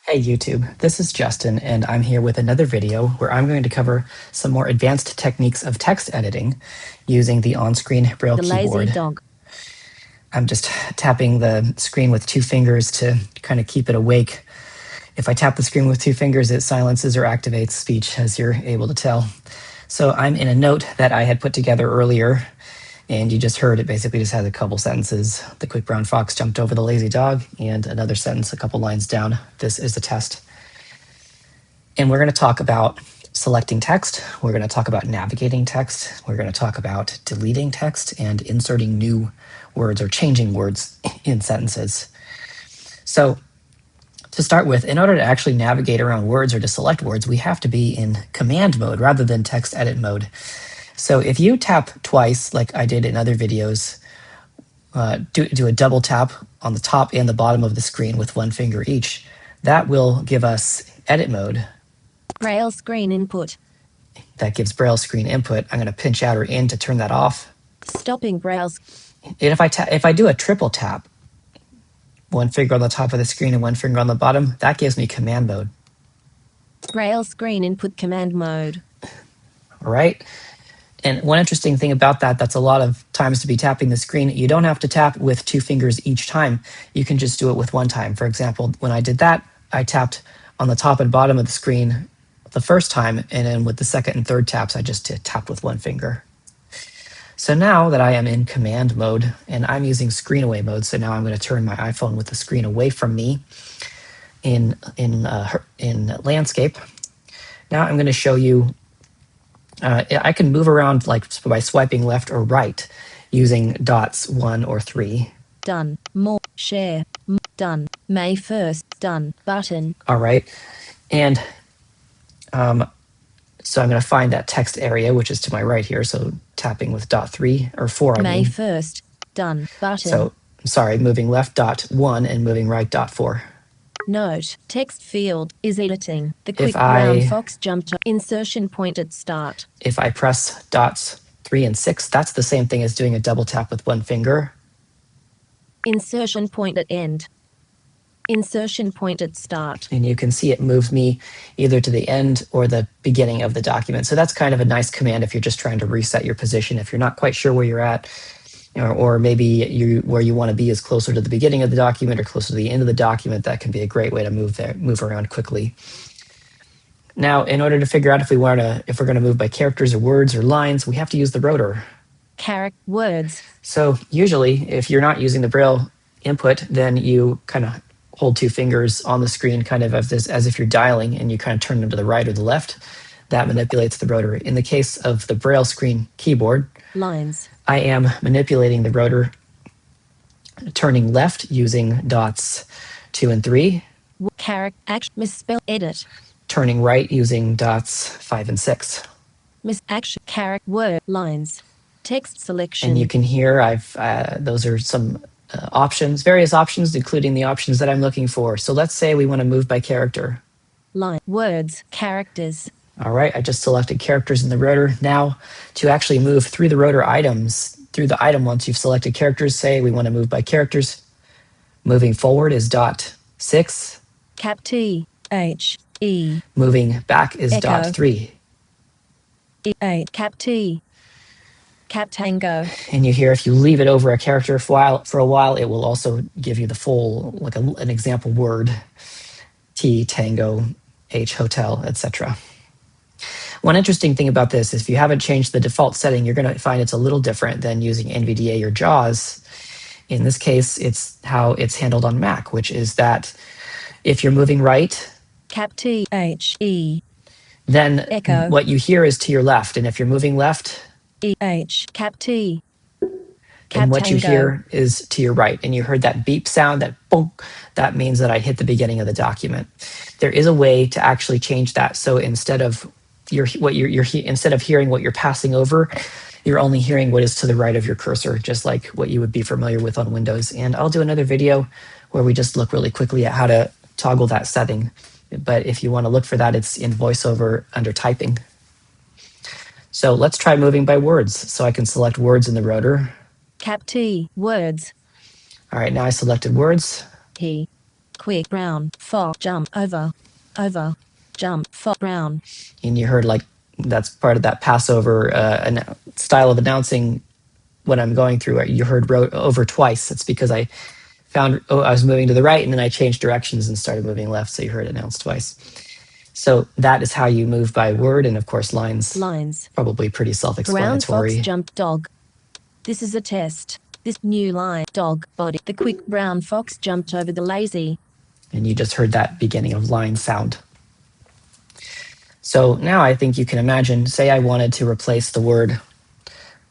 Hey YouTube, this is Justin and I'm here with another video where I'm going to cover some more advanced techniques of text editing using the on-screen Braille keyboard. Lazy dog. I'm just tapping the screen with two fingers to kind of keep it awake. If I tap the screen with two fingers, it silences or activates speech, as you're able to tell. So I'm in a note that I had put together earlier, and you just heard it basically just has a couple sentences. The quick brown fox jumped over the lazy dog, and another sentence a couple lines down. This is the test. And we're going to talk about selecting text. We're going to talk about navigating text. We're going to talk about deleting text and inserting new words or changing words in sentences. So to start with, in order to actually navigate around words or to select words, we have to be in command mode rather than text edit mode. So if you tap twice, like I did in other videos, do a double tap on the top and the bottom of the screen with one finger each, that will give us edit mode. Braille screen input. That gives Braille screen input. I'm going to pinch out or in to turn that off. Stopping Braille. And if I do a triple tap, one finger on the top of the screen and one finger on the bottom, that gives me command mode. Braille screen input command mode. All right. And one interesting thing about that's a lot of times to be tapping the screen. You don't have to tap with two fingers each time. You can just do it with one time. For example, when I did that, I tapped on the top and bottom of the screen the first time, and then with the second and third taps, I just tapped with one finger. So now that I am in command mode and I'm using screen away mode, so now I'm going to turn my iPhone with the screen away from me in landscape. Now I'm going to show you, I can move around like by swiping left or right using dots 1 or 3. Done. More. Share. Done. May 1st. Done. Button. All right. And so I'm going to find that text area, which is to my right here. So tapping with dot 3 or 4, May 1st. Done. Button. So, sorry, moving left dot 1 and moving right dot 4. Note. Text field is editing. The quick brown fox jumped to insertion point at start. If I press dots 3 and 6, that's the same thing as doing a double tap with one finger. Insertion point at end. Insertion point at start. And you can see it moves me either to the end or the beginning of the document. So that's kind of a nice command if you're just trying to reset your position. If you're not quite sure where you're at, or maybe where you want to be is closer to the beginning of the document or closer to the end of the document, that can be a great way to move around quickly. Now, in order to figure out if we're going to move by characters or words or lines, we have to use the rotor. Words. So usually, if you're not using the Braille input, then you kind of hold two fingers on the screen kind of as if you're dialing, and you kind of turn them to the right or the left. That manipulates the rotor. In the case of the Braille screen keyboard, lines, I am manipulating the rotor, turning left using dots 2 and 3. Action, misspell, edit. Turning right using dots 5 and 6. Action, word, lines, text selection. And you can hear those are some options, various options, including the options that I'm looking for. So let's say we want to move by character. Line, words, characters. All right, I just selected characters in the rotor. Now, to actually move through the rotor items, through the item once you've selected characters, say we want to move by characters. Moving forward is dot 6. Cap T, H, E. Moving back is Echo. dot 3. E, cap T. Cap Tango. And you hear if you leave it over a character for a while, it will also give you the full, like an example word, T, tango, H, hotel, etc. One interesting thing about this is if you haven't changed the default setting, you're going to find it's a little different than using NVDA or JAWS. In this case, it's how it's handled on Mac, which is that if you're moving right, cap T, H, E, then echo. What you hear is to your left. And if you're moving left, E-H, cap T, cap and what tango. You hear is to your right. And you heard that beep sound, that boom, that means that I hit the beginning of the document. There is a way to actually change that. So instead of instead of hearing what you're passing over, you're only hearing what is to the right of your cursor, just like what you would be familiar with on Windows. And I'll do another video where we just look really quickly at how to toggle that setting. But if you want to look for that, it's in VoiceOver under typing. So let's try moving by words. So I can select words in the rotor. Cap T, words. All right, now I selected words. He. quick, brown, fox, jump, over, jump, fox, brown. And you heard like that's part of that Passover style of announcing what I'm going through. You heard over twice. It's because I found I was moving to the right and then I changed directions and started moving left. So you heard it announced twice. So that is how you move by word, and of course lines. Lines. Probably pretty self-explanatory. Brown fox jumped dog. This is a test. This new line, dog, body. The quick brown fox jumped over the lazy. And you just heard that beginning of line sound. So now I think you can imagine, say I wanted to replace the word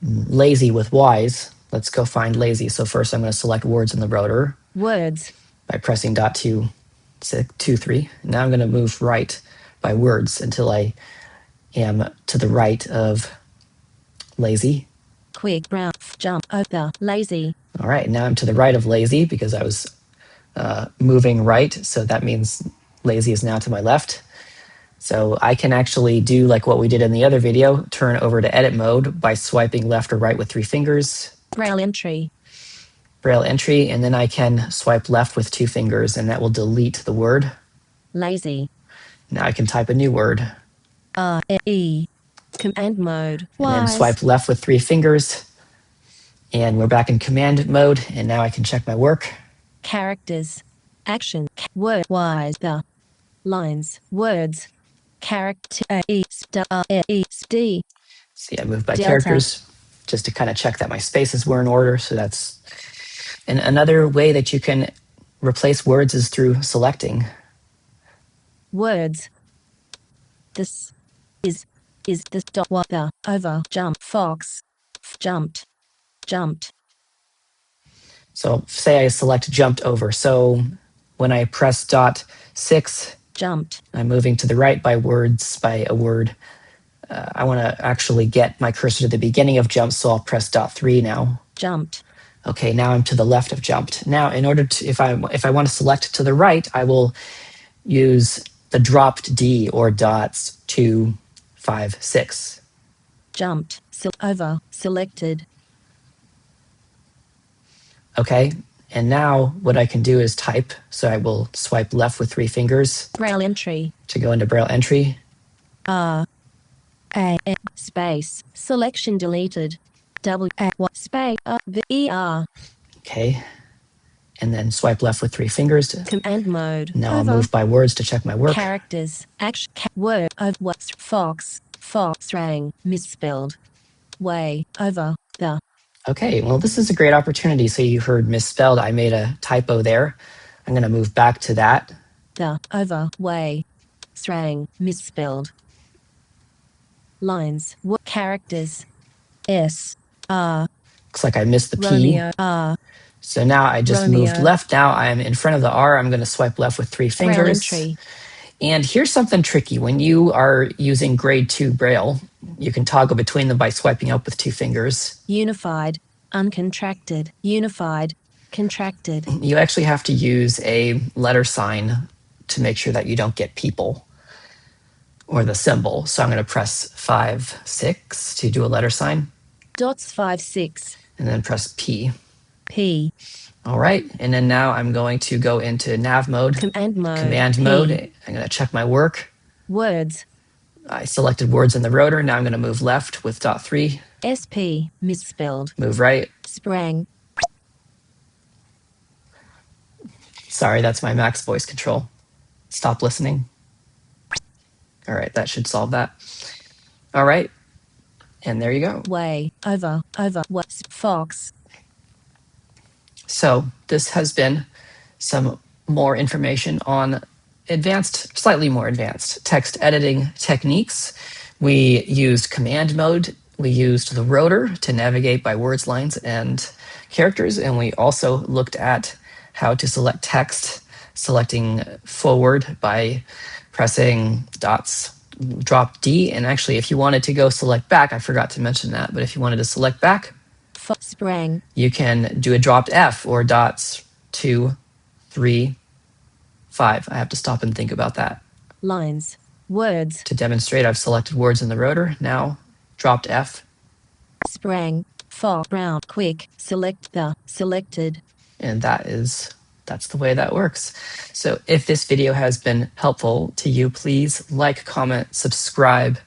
lazy with wise. Let's go find lazy. So first I'm going to select words in the rotor. Words. By pressing dot 2, 2, 3. Now I'm going to move right by words until I am to the right of lazy. Quick, brown, jump, over, lazy. All right, now I'm to the right of lazy because I was moving right. So that means lazy is now to my left. So I can actually do like what we did in the other video, turn over to edit mode by swiping left or right with 3 fingers. Braille entry. Braille entry, and then I can swipe left with 2 fingers, and that will delete the word. Lazy. Now I can type a new word. E. Command mode. And then swipe left with 3 fingers, and we're back in command mode, and now I can check my work. Characters. Action. Word. Wise. The. Lines. Words. Character. D. See, I moved by Delta. characters just to kind of check that my spaces were in order. So that's, and another way that you can replace words is through selecting. Words. This is this dot what the over jump fox jumped. So say I select jumped over. So when I press dot 6, jumped. I'm moving to the right by words, by a word. I want to actually get my cursor to the beginning of jump, so I'll press dot 3 now. Jumped. Okay, now I'm to the left of jumped. Now, in order to, if I want to select to the right, I will use the dropped D or dots 2, 5, 6. Jumped. Over. Selected. Okay, and now what I can do is type. So I will swipe left with 3 fingers. Braille entry. To go into Braille entry. A space. Selection deleted. Space. VER. Okay. And then swipe left with 3 fingers. Command mode. Now I'll move by words to check my work. Characters. Action. Word. Of what's fox. Fox rang. Misspelled. Way. Over. The. Okay, well, this is a great opportunity. So you heard misspelled. I made a typo there. I'm going to move back to that. The. Over. Way. Srang. Misspelled. Lines. What characters? S. R. Looks like I missed the P. Romeo. R. So now I just moved left. Now I'm in front of the R. I'm going to swipe left with 3 fingers. And here's something tricky. When you are using grade 2 Braille, you can toggle between them by swiping up with 2 fingers. Unified, uncontracted, unified, contracted. You actually have to use a letter sign to make sure that you don't get people or the symbol. So I'm going to press 5, 6 to do a letter sign. Dots 5, 6. And then press P. P. All right, and then now I'm going to go into nav mode. Command mode. Command mode. I'm going to check my work. Words. I selected words in the rotor. Now I'm going to move left with dot 3. SP, misspelled. Move right. Sprang. Sorry, that's my max voice control. Stop listening. All right, that should solve that. All right, and there you go. Way, over, what's fox. So this has been some more information on advanced, slightly more advanced text editing techniques. We used command mode. We used the rotor to navigate by words, lines, and characters. And we also looked at how to select text, selecting forward by pressing dots, drop D. And actually, if you wanted to go select back, I forgot to mention that, but if you wanted to select back, sprang. You can do a dropped F or dots 2, 3, 5. I have to stop and think about that. Lines. Words. To demonstrate, I've selected words in the rotor. Now, dropped F. Sprang. Far. Brown. Quick. Select the. Selected. And that is that's the way that works. So if this video has been helpful to you, please like, comment, subscribe,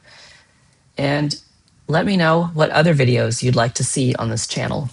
and let me know what other videos you'd like to see on this channel.